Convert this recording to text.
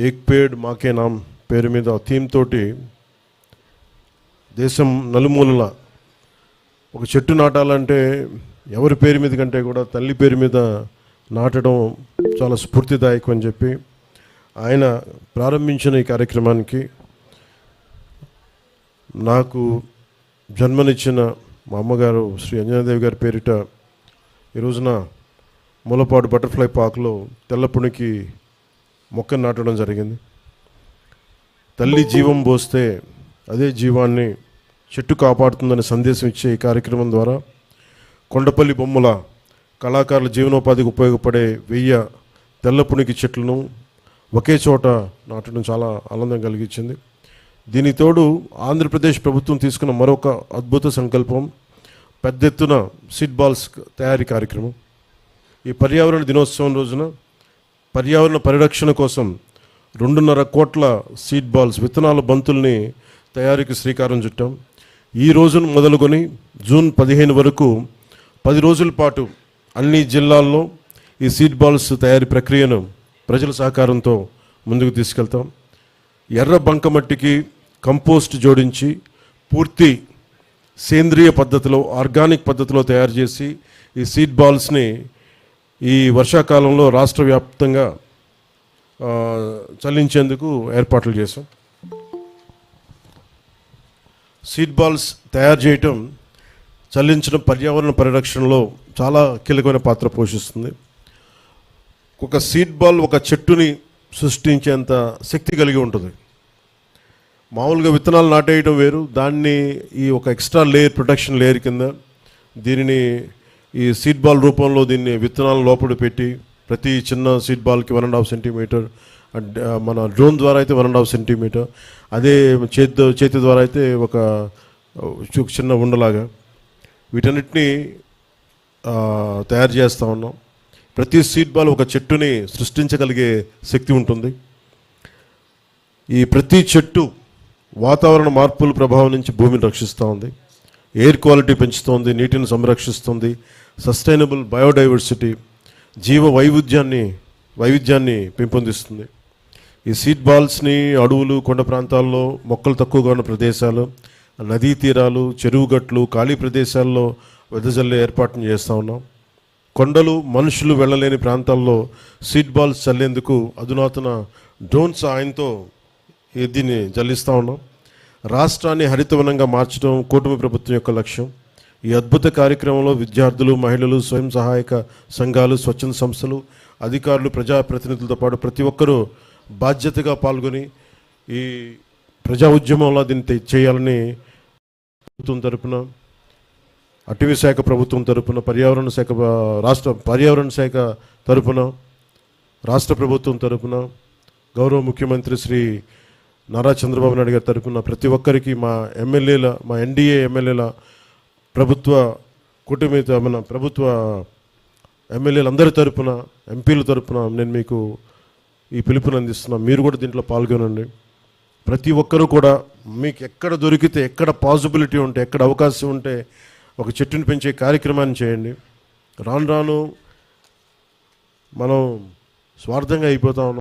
ఏక్ పేడ్ మాకే నామ్ పేరు మీద థీమ్ తోటి దేశం నలుమూలల ఒక చెట్టు నాటాలంటే ఎవరి పేరు మీద కంటే కూడా తల్లి పేరు మీద నాటడం చాలా స్ఫూర్తిదాయకం అని చెప్పి ఆయన ప్రారంభించిన ఈ కార్యక్రమానికి నాకు జన్మనిచ్చిన మా అమ్మగారు శ్రీ అంజనాదేవి గారి పేరిట ఈ రోజున మూలపాడు బటర్ఫ్లై పార్క్లో తెల్లపునికి మొక్క నాటడం జరిగింది. తల్లి జీవం పోస్తే అదే జీవాన్ని చెట్టు కాపాడుతుందనే సందేశం ఇచ్చే ఈ కార్యక్రమం ద్వారా కొండపల్లి బొమ్మల కళాకారుల జీవనోపాధికి ఉపయోగపడే 1000 తెల్లపునికి చెట్లను ఒకే చోట నాటడం చాలా ఆనందం కలిగించింది. దీనికి తోడు ఆంధ్రప్రదేశ్ ప్రభుత్వం తీసుకున్న మరొక అద్భుత సంకల్పం పెద్ద ఎత్తున సీడ్ బాల్స్ తయారీ కార్యక్రమం. ఈ పర్యావరణ దినోత్సవం రోజున పర్యావరణ పరిరక్షణ కోసం 2.5 కోట్ల సీడ్ బాల్స్ విత్తనాల బంతుల్ని తయారీకి శ్రీకారం చుట్టాం. ఈ రోజును మొదలుకొని జూన్ 15 వరకు 10 రోజుల పాటు అన్ని జిల్లాల్లో ఈ సీడ్ బాల్స్ తయారీ ప్రక్రియను ప్రజల సహకారంతో ముందుకు తీసుకెళ్తాం. ఎర్ర బంకమట్టికి కంపోస్ట్ జోడించి పూర్తి సేంద్రియ పద్ధతిలో ఆర్గానిక్ పద్ధతిలో తయారు చేసి ఈ సీడ్ బాల్స్ని ఈ వర్షాకాలంలో రాష్ట్ర వ్యాప్తంగా చల్లించేందుకు ఏర్పాట్లు చేశాం. సీడ్ బాల్స్ తయారు చేయటం చల్లించడం పర్యావరణ పరిరక్షణలో చాలా కీలకమైన పాత్ర పోషిస్తుంది. ఒక సీడ్ బాల్ ఒక చెట్టుని సృష్టించేంత శక్తి కలిగి ఉంటుంది. మామూలుగా విత్తనాలు నాటేయడం వేరు, దాన్ని ఈ ఒక ఎక్స్ట్రా లేయర్ ప్రొటెక్షన్ లేయర్ కింద దీనిని ఈ సీడ్ బాల్ రూపంలో దీన్ని విత్తనాల లోపల పెట్టి ప్రతి చిన్న సీడ్ బాల్కి 1.5 సెంటీమీటర్, మన డ్రోన్ ద్వారా అయితే 1.5 సెంటీమీటర్, అదే చేతి ద్వారా అయితే ఒక చిన్న ఉండలాగా వీటన్నిటిని తయారు చేస్తూ ఉన్నాం. ప్రతి సీడ్ బాల్ ఒక చెట్టుని సృష్టించగలిగే శక్తి ఉంటుంది. ఈ ప్రతి చెట్టు వాతావరణ మార్పుల ప్రభావం నుంచి భూమిని రక్షిస్తూ ఉంది, ఎయిర్ క్వాలిటీ పెంచుతుంది, నీటిని సంరక్షిస్తుంది, సస్టైనబుల్ బయోడైవర్సిటీ జీవ వైవిధ్యాన్ని పెంపొందిస్తుంది. ఈ సీడ్ బాల్స్ని అడవులు, కొండ ప్రాంతాల్లో, మొక్కలు తక్కువగా ఉన్న ప్రదేశాలు, నదీ తీరాలు, చెరువు గట్లు, ఖాళీ ప్రదేశాల్లో వెదజల్లే ఏర్పాటును చేస్తూ ఉన్నాం. కొండలు, మనుషులు వెళ్ళలేని ప్రాంతాల్లో సీడ్ బాల్స్ చల్లేందుకు అధునాతన డ్రోన్ సాయంతో దీన్ని జల్లిస్తూ ఉన్నాం. రాష్ట్రాన్ని హరితవనంగా మార్చడం కూటమి ప్రభుత్వం యొక్క లక్ష్యం. ఈ అద్భుత కార్యక్రమంలో విద్యార్థులు, మహిళలు, స్వయం సహాయక సంఘాలు, స్వచ్ఛంద సంస్థలు, అధికారులు, ప్రజాప్రతినిధులతో పాటు ప్రతి ఒక్కరూ బాధ్యతగా పాల్గొని ఈ ప్రజా ఉద్యమంలో దీన్ని చేయాలని ప్రభుత్వం తరపున, అటవీ శాఖ ప్రభుత్వం తరపున, రాష్ట్ర పర్యావరణ శాఖ తరపున, రాష్ట్ర ప్రభుత్వం తరపున, గౌరవ ముఖ్యమంత్రి శ్రీ నారా చంద్రబాబు నాయుడు గారి తరపున ప్రతి ఒక్కరికి మా ఎన్డీఏ ఎమ్మెల్యేల మన ప్రభుత్వ ఎమ్మెల్యేలందరి తరపున, ఎంపీల తరపున నేను మీకు ఈ పిలుపుని అందిస్తున్నాను. మీరు కూడా దీంట్లో పాల్గొనండి. ప్రతి ఒక్కరూ కూడా మీకు ఎక్కడ దొరికితే, ఎక్కడ పాసిబిలిటీ ఉంటే, ఎక్కడ అవకాశం ఉంటే ఒక చెట్టుని పెంచే కార్యక్రమాన్ని చేయండి. రాను రాను మనం స్వార్థంగా అయిపోతా ఉన్నాం.